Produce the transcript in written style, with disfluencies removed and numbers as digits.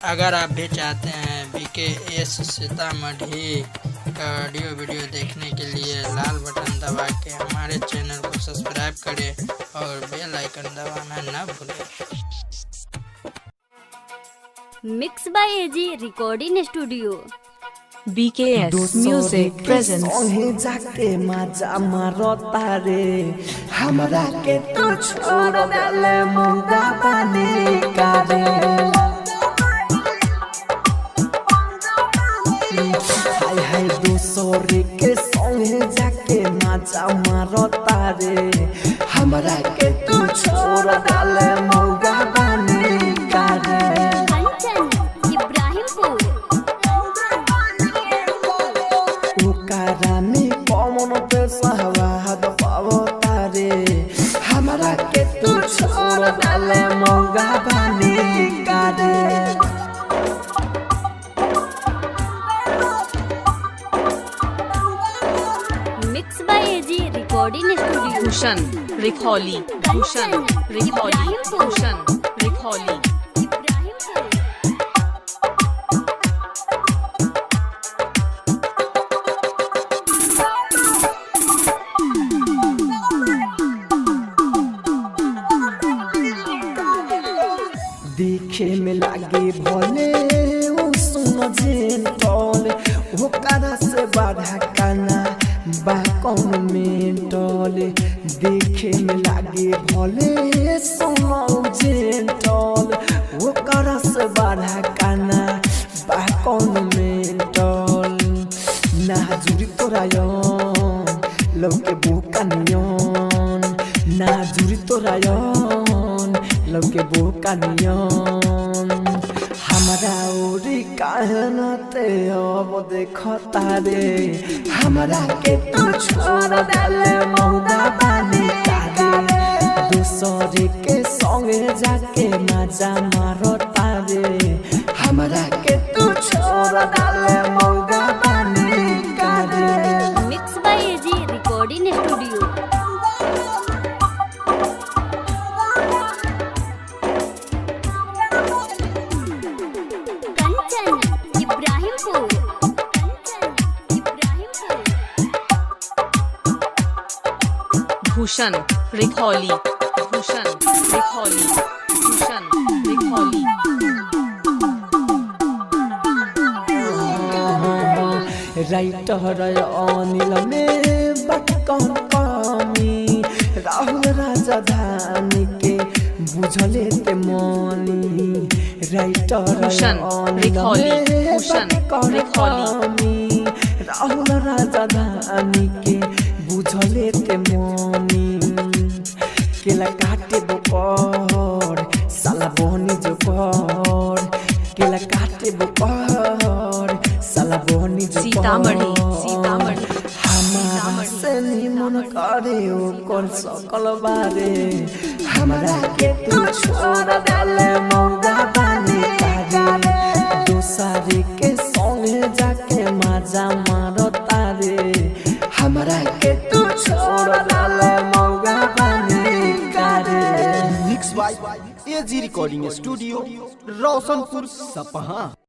अगर आप भी चाहते हैं BKS सीतामढ़ी का ऑडियो वीडियो देखने के लिए लाल बटन दबा के हमारे चैनल को सब्सक्राइब करें और बेल आइकन दबाना न भूलें। Mix by AG recording studio. BKS music presents जाके मजा मारता रे हमरा के तू छोड़ देले मुंगा पानी का रे हाय हाय दूसरे के संगे जाके मजा मारता रे हमरा के तू छोड़ देले मुंगा पानी का रे कंचन इब्राहिमपुर में कौन पे सहवाद पावता रे हमरा के तू छोड़ डाले मौगा बने का रे mix by AG recording studio. Bhushan Rikhauli Bhushan Rikhauli देखे में लागे भोले ओ सुन जेन टोल ओकरा से बाधा काना बा कौन मेंटल देखे में लागे भोले सुन जेन टोल ओकरा से बाधा काना बा कौन मेंटल ना जुरी तोरायन लौके बोकानियन ना जुरी तोरायन लौके बोकानियन हमरा ओरी कहनते अब देखता रे हमरा के तू छोड़ देले मौगा बने का रे दूसरे के संगे जाके मजा मारता रे हमरा के तू छोड़ देले मौगा बने का रे mix by AG recording studio. Kanchan Ibrahimpur Bhushan Rikhauli writer Anil में बटकन कमी राहुल राजधानी के बुझले ते मनी राइटर भूषण रिखौली कमी राहुल राजधानी के बुझले ते मनी केला काटे बोकर साला बहनी जो कर केला काटे बोकर साला बहनी जो सीतामढ़ी हमारा से निमन करे ओकर सकल बारे हमरा के तू छोड़ देले मौगा बने का रे दूसरे के संगे जाके मजा मारता रे हमरा के तू छोड़ देले मौगा बने का रे mix by AG recording studio Roshanpur Sapaha.